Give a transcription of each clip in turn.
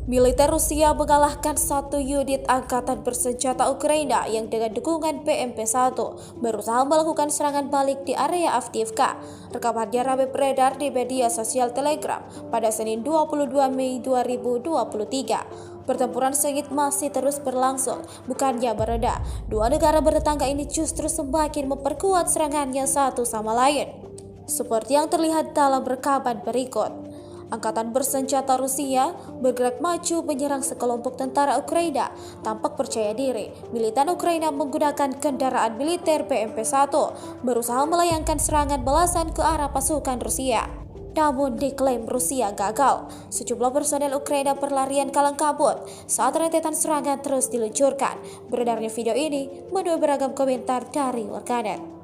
Militer Rusia mengalahkan satu unit angkatan bersenjata Ukraina yang dengan dukungan BMP-1 berusaha melakukan serangan balik di area Avdiivka. Rekamannya ramai beredar di media sosial Telegram pada Senin 22 Mei 2023. Pertempuran sengit masih terus berlangsung, bukannya mereda. Dua negara bertetangga ini justru semakin memperkuat serangannya satu sama lain. Seperti yang terlihat dalam rekaman berikut. Angkatan bersenjata Rusia bergerak maju menyerang sekelompok tentara Ukraina. Tampak percaya diri, militan Ukraina menggunakan kendaraan militer BMP-1 berusaha melayangkan serangan balasan ke arah pasukan Rusia. Namun diklaim Rusia gagal. Sejumlah personel Ukraina berlarian kalang kabut saat rentetan serangan terus diluncurkan. Beredarnya video ini menuai beragam komentar dari warganet.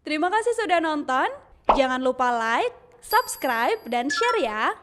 Terima kasih sudah nonton. Jangan lupa like, subscribe, dan share ya.